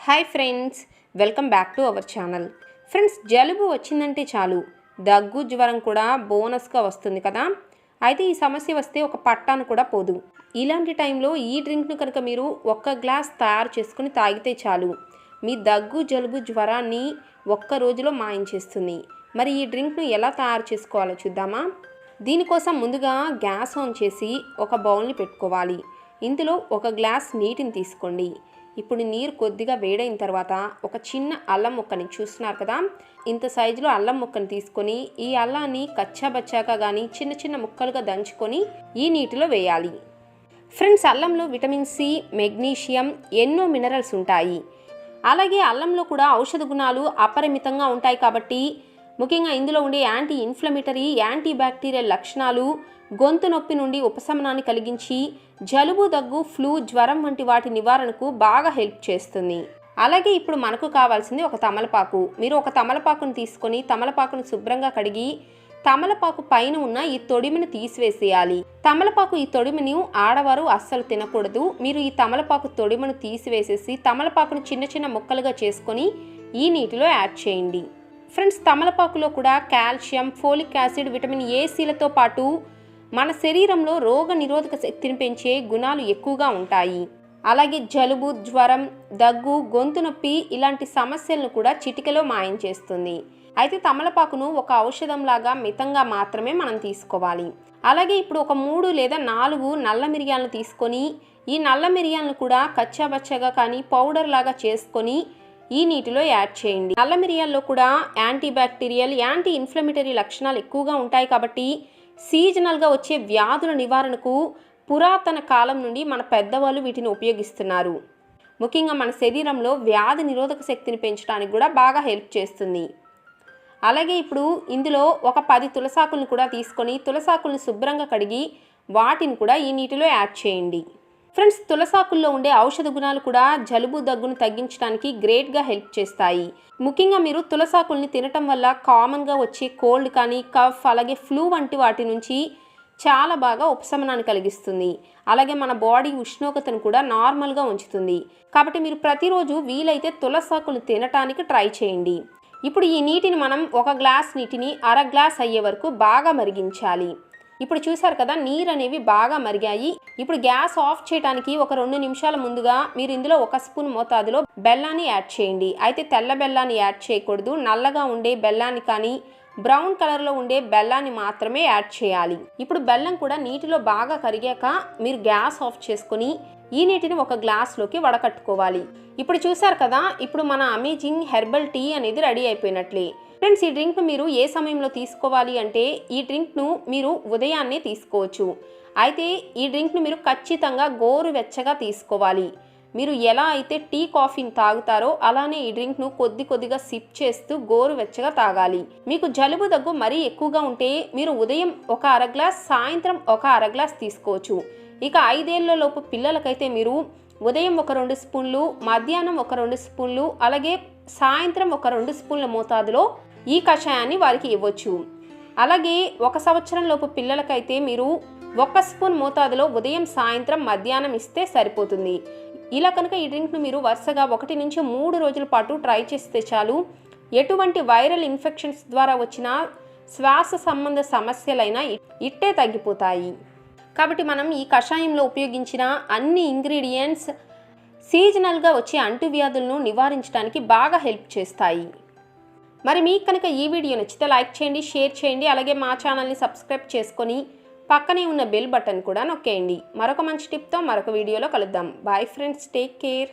Hi friends, welcome back to our channel. Friends, జలుబు వచ్చిందంటే చాలు దగ్గు జ్వరం కూడా బోనస్గా వస్తుంది కదా. అయితే ఈ సమస్య వస్తే ఒక పట్టాను కూడా పోదు. ఇలాంటి టైంలో ఈ డ్రింక్ను కనుక మీరు ఒక్క గ్లాస్ తయారు చేసుకుని తాగితే చాలు మీ దగ్గు జలుబు జ్వరాన్ని ఒక్క రోజులో మాయించేస్తుంది. మరి ఈ డ్రింక్ను ఎలా తయారు చేసుకోవాలో చూద్దామా. దీనికోసం ముందుగా గ్యాస్ ఆన్ చేసి ఒక బౌల్ని పెట్టుకోవాలి. ఇందులో ఒక గ్లాస్ నీటిని తీసుకోండి. ఇప్పుడు నీరు కొద్దిగా వేడైన తర్వాత ఒక చిన్న అల్లం ముక్కని చూస్తున్నారు కదా, ఇంత సైజులో అల్లం ముక్కని తీసుకొని ఈ అల్లాన్ని కచ్చాబచ్చాగా కానీ చిన్న చిన్న ముక్కలుగా దంచుకొని ఈ నీటిలో వేయాలి. ఫ్రెండ్స్, అల్లంలో విటమిన్ సి, మెగ్నీషియం, ఎన్నో మినరల్స్ ఉంటాయి. అలాగే అల్లంలో కూడా ఔషధ గుణాలు అపరిమితంగా ఉంటాయి కాబట్టి ముఖ్యంగా ఇందులో ఉండే యాంటీ ఇన్ఫ్లమేటరీ, యాంటీ బ్యాక్టీరియల్ లక్షణాలు గొంతు నొప్పి నుండి ఉపశమనాన్ని కలిగించి జలుబు, దగ్గు, ఫ్లూ, జ్వరం వంటి వాటి నివారణకు బాగా హెల్ప్ చేస్తుంది. అలాగే ఇప్పుడు మనకు కావాల్సింది ఒక తమలపాకు. మీరు ఒక తమలపాకును తీసుకొని తమలపాకును శుభ్రంగా కడిగి తమలపాకు పైన ఉన్న ఈ తొడిమిని తీసివేసేయాలి. తమలపాకు ఈ తొడిమిని ఆడవారు అస్సలు తినకూడదు. మీరు ఈ తమలపాకు తొడిమను తీసివేసేసి తమలపాకును చిన్న చిన్న ముక్కలుగా చేసుకొని ఈ నీటిలో యాడ్ చేయండి. ఫ్రెండ్స్, తమలపాకులో కూడా calcium, folic acid, vitamin A, సిలతో పాటు మన శరీరంలో రోగ నిరోధక శక్తిని పెంచే గుణాలు ఎక్కువగా ఉంటాయి. అలాగే జలుబు, జ్వరం, దగ్గు, గొంతు నొప్పి ఇలాంటి సమస్యలను కూడా చిటికలో మాయం చేస్తుంది. అయితే తమలపాకును ఒక ఔషధంలాగా మితంగా మాత్రమే మనం తీసుకోవాలి. అలాగే ఇప్పుడు ఒక 3 లేదా 4 నల్ల మిరియాలను తీసుకొని ఈ నల్ల మిరియాలను కూడా కచ్చాబచ్చాగా కానీ పౌడర్ లాగా చేసుకొని ఈ నీటిలో యాడ్ చేయండి. నల్ల మిరియాల్లో కూడా యాంటీ బ్యాక్టీరియల్, యాంటీ ఇన్ఫ్లమేటరీ లక్షణాలు ఎక్కువగా ఉంటాయి కాబట్టి సీజనల్గా వచ్చే వ్యాధుల నివారణకు పురాతన కాలం నుండి మన పెద్దవాళ్ళు వీటిని ఉపయోగిస్తున్నారు. ముఖ్యంగా మన శరీరంలో వ్యాధి నిరోధక శక్తిని పెంచడానికి కూడా బాగా హెల్ప్ చేస్తుంది. అలాగే ఇప్పుడు ఇందులో ఒక 10 తులసాకులను కూడా తీసుకొని తులసాకులను శుభ్రంగా కడిగి వాటిని కూడా ఈ నీటిలో యాడ్ చేయండి. ఫ్రెండ్స్, తులసాకుల్లో ఉండే ఔషధ గుణాలు కూడా జలుబు, దగ్గును తగ్గించడానికి గ్రేట్గా హెల్ప్ చేస్తాయి. ముఖ్యంగా మీరు తులసాకుల్ని తినటం వల్ల కామన్గా వచ్చే కోల్డ్ కానీ కఫ్, అలాగే ఫ్లూ వంటి వాటి నుంచి చాలా బాగా ఉపశమనాన్ని కలిగిస్తుంది. అలాగే మన బాడీ ఉష్ణోగ్రతను కూడా నార్మల్గా ఉంచుతుంది. కాబట్టి మీరు ప్రతిరోజు వీలైతే తులసాకులు తినటానికి ట్రై చేయండి. ఇప్పుడు ఈ నీటిని మనం ఒక గ్లాస్ నీటిని అర గ్లాస్ అయ్యే వరకు బాగా మరిగించాలి. ఇప్పుడు చూసారు కదా, నీరు అనేవి బాగా మరిగాయి. ఇప్పుడు గ్యాస్ ఆఫ్ చేయడానికి ఒక 2 నిమిషాల ముందుగా మీరు ఇందులో 1 స్పూన్ మోతాదులో బెల్లాన్ని యాడ్ చేయండి. అయితే తెల్ల బెల్లాన్ని యాడ్ చేయకూడదు. నల్లగా ఉండే బెల్లాన్ని కానీ బ్రౌన్ కలర్లో ఉండే బెల్లాన్ని మాత్రమే యాడ్ చేయాలి. ఇప్పుడు బెల్లం కూడా నీటిలో బాగా కరిగాక మీరు గ్యాస్ ఆఫ్ చేసుకొని ఈ నీటిని ఒక గ్లాస్లోకి వడకట్టుకోవాలి. ఇప్పుడు చూసారు కదా, ఇప్పుడు మన అమేజింగ్ హెర్బల్ టీ అనేది రెడీ అయిపోయినట్లే. ఫ్రెండ్స్, ఈ డ్రింక్ను మీరు ఏ సమయంలో తీసుకోవాలి అంటే ఈ డ్రింక్ను మీరు ఉదయాన్నే తీసుకోవచ్చు. అయితే ఈ డ్రింక్ను మీరు ఖచ్చితంగా గోరువెచ్చగా తీసుకోవాలి. మీరు ఎలా అయితే టీ, కాఫీని తాగుతారో అలానే ఈ డ్రింక్ను కొద్దిగా సిప్ చేస్తూ గోరువెచ్చగా తాగాలి. మీకు జలుబు, దగ్గు మరీ ఎక్కువగా ఉంటే మీరు ఉదయం ఒక అర గ్లాస్, సాయంత్రం ఒక అర గ్లాస్ తీసుకోవచ్చు. ఇక 5 ఏళ్ల లోపు పిల్లలకైతే మీరు ఉదయం ఒక 2 స్పూన్లు, మధ్యాహ్నం ఒక 2 స్పూన్లు, అలాగే సాయంత్రం ఒక 2 స్పూన్ల మోతాదులో ఈ కషాయాన్ని వారికి ఇవ్వచ్చు. అలాగే 1 సంవత్సరం లోపు పిల్లలకైతే మీరు 1 స్పూన్ మోతాదులో ఉదయం, సాయంత్రం, మధ్యాహ్నం ఇస్తే సరిపోతుంది. ఇలా కనుక ఈ డ్రింక్ను మీరు వరుసగా 1 నుంచి 3 రోజుల పాటు ట్రై చేస్తే చాలు ఎటువంటి వైరల్ ఇన్ఫెక్షన్స్ ద్వారా వచ్చిన శ్వాస సంబంధ సమస్యలైనా ఇట్టే తగ్గిపోతాయి. కాబట్టి మనం ఈ కషాయంలో ఉపయోగించిన అన్ని ఇంగ్రీడియంట్స్ సీజనల్గా వచ్చే అంటువ్యాధులను నివారించడానికి బాగా హెల్ప్ చేస్తాయి. మరి మీకు కనుక ఈ వీడియో నచ్చితే లైక్ చేయండి, షేర్ చేయండి. అలాగే మా ఛానల్ని సబ్స్క్రైబ్ చేసుకొని పక్కనే ఉన్న బెల్ బటన్ కూడా నొక్కేయండి. మరొక మంచి టిప్తో మరొక వీడియోలో కలుద్దాం. Bye friends, take care.